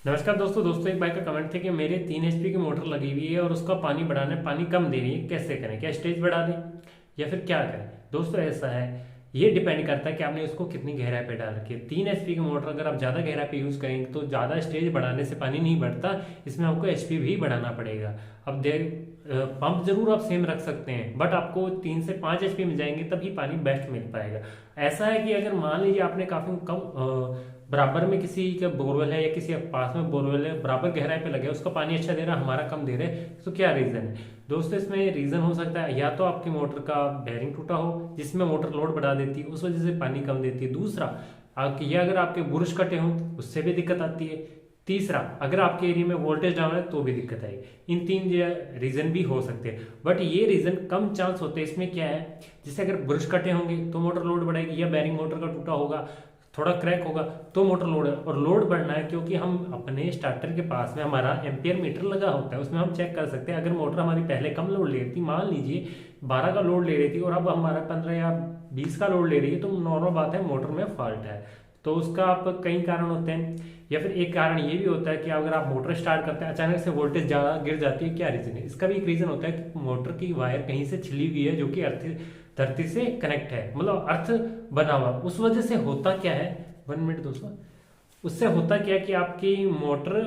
नमस्कार दोस्तों एक भाई का कमेंट थे कि मेरे 3 HP की मोटर लगी हुई है और उसका पानी बढ़ाना है, पानी कम दे रही है, कैसे करें? क्या स्टेज बढ़ा दें या फिर क्या करें? दोस्तों ऐसा है, ये डिपेंड करता है कि आपने उसको कितनी गहराई पे डाल रखी है। 3 HP की मोटर अगर आप ज़्यादा गहराई पे यूज़ करेंगे तो ज़्यादा स्टेज बढ़ाने से पानी नहीं बढ़ता, इसमें आपको HP भी बढ़ाना पड़ेगा। अब पंप जरूर आप सेम रख सकते हैं, बट आपको 3 से 5 HP मिल जाएंगे तभी पानी बेस्ट मिल पाएगा। ऐसा है कि अगर मान लीजिए आपने काफ़ी कम बराबर में किसी का बोरवेल है या किसी के पास में बोरवेल है, बराबर गहराई पे लगे, उसका पानी अच्छा दे रहा है, हमारा कम दे रहा है, तो क्या रीजन है? दोस्तों इसमें रीजन हो सकता है या तो आपकी मोटर का बेयरिंग टूटा हो जिसमें मोटर लोड बढ़ा देती है, उस वजह से पानी कम देती है। दूसरा, या अगर आपके बुरुश कटे हों उससे भी दिक्कत आती है। तीसरा, अगर आपके एरिया में वोल्टेज डाउन है तो भी दिक्कत आएगी। इन 3 रीजन भी हो सकते हैं, बट ये रीजन कम चांस होते हैं। इसमें क्या है, जैसे अगर ब्रश कटे होंगे तो मोटर लोड बढ़ाएगी, या बैरिंग मोटर का टूटा होगा, थोड़ा क्रैक होगा तो मोटर लोड है। और लोड बढ़ना है क्योंकि हम अपने स्टार्टर के पास में हमारा एम्पियर मीटर लगा होता है, उसमें हम चेक कर सकते हैं। अगर मोटर हमारी पहले कम लोड ले रही थी, मान लीजिए 12 का लोड ले रही थी और अब हमारा 15 या 20 का लोड ले रही है, तो नॉर्मल बात है मोटर में फॉल्ट है। तो उसका आप कई कारण होते हैं, या फिर एक कारण ये भी होता है कि अगर आप मोटर स्टार्ट करते हैं अचानक से वोल्टेज ज़्यादा गिर जाती है, क्या रीजन है? इसका भी एक रीजन होता है कि मोटर की वायर कहीं से छिली हुई है जो कि धरती से कनेक्ट है, मतलब अर्थ बना हुआ। उस वजह से होता क्या है, 1 मिनट दोस्तों, उससे होता क्या है कि आपकी मोटर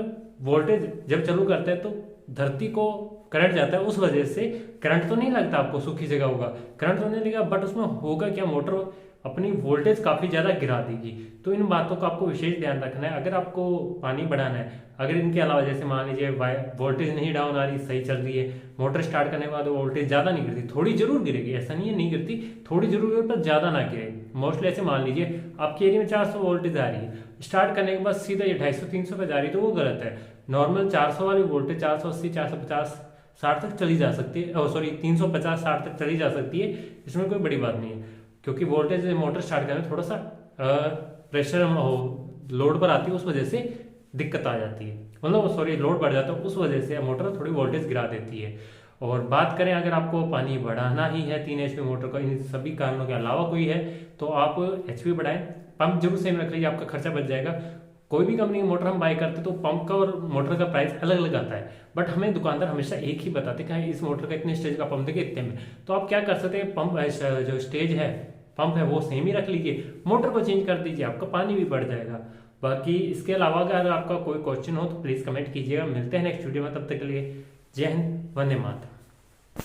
वोल्टेज जब चालू करते हैं तो धरती को करंट जाता है, उस वजह से करंट तो नहीं लगता, आपको सूखी जगह होगा करंट तो नहीं लगेगा, बट उसमें होगा क्या, मोटर अपनी वोल्टेज काफी ज्यादा गिरा देगी। तो इन बातों का आपको विशेष ध्यान रखना है अगर आपको पानी बढ़ाना है। अगर इनके अलावा जैसे मान लीजिए वोल्टेज नहीं डाउन आ रही, सही चल रही है, मोटर स्टार्ट करने के बाद वोल्टेज ज्यादा नहीं गिरती, थोड़ी जरूर गिरेगी, ऐसा नहीं है नहीं गिरती, थोड़ी जरूर गिरे पर ज्यादा ना गिरे। मोस्टली ऐसे मान लीजिए आपके एरिया में 400 वोल्टेज आ रही है, स्टार्ट करने के बाद सीधा ये 250-300 पे जा रही है, तो वो गलत है। नॉर्मल 400 वाली वोल्टेज 480, 450, 60 तक चली जा सकती है, सॉरी 350, 60 तक चली जा सकती है, इसमें कोई बड़ी बात नहीं है। क्योंकि वोल्टेज मोटर स्टार्ट करने में थोड़ा सा प्रेशर लोड पर आती है, उस वजह से दिक्कत आ जाती है, मतलब सॉरी लोड बढ़ जाता है, उस वजह से मोटर थोड़ी वोल्टेज गिरा देती है। और बात करें अगर आपको पानी बढ़ाना ही है 3 HP मोटर का, इन सभी कारणों के अलावा कोई है तो आप HP बढ़ाएं। पंप जरूर सेम रख लीजिए, आपका खर्चा बच जाएगा। कोई भी कंपनी की मोटर हम बाय करते तो पंप का और मोटर का प्राइस अलग अलग आता है, बट हमें दुकानदार हमेशा एक ही बताते कि इस मोटर का इतने स्टेज का पंप देंगे इतने में। तो आप क्या कर सकते हैं, पंप जो स्टेज है, पंप है, वो सेम ही रख लीजिए, मोटर को चेंज कर दीजिए, आपका पानी भी बढ़ जाएगा। बाकी इसके अलावा अगर आपका कोई क्वेश्चन हो तो प्लीज कमेंट कीजिएगा। मिलते हैं नेक्स्ट वीडियो में, तब तक के लिए जय हिंद, वंदे मातरम।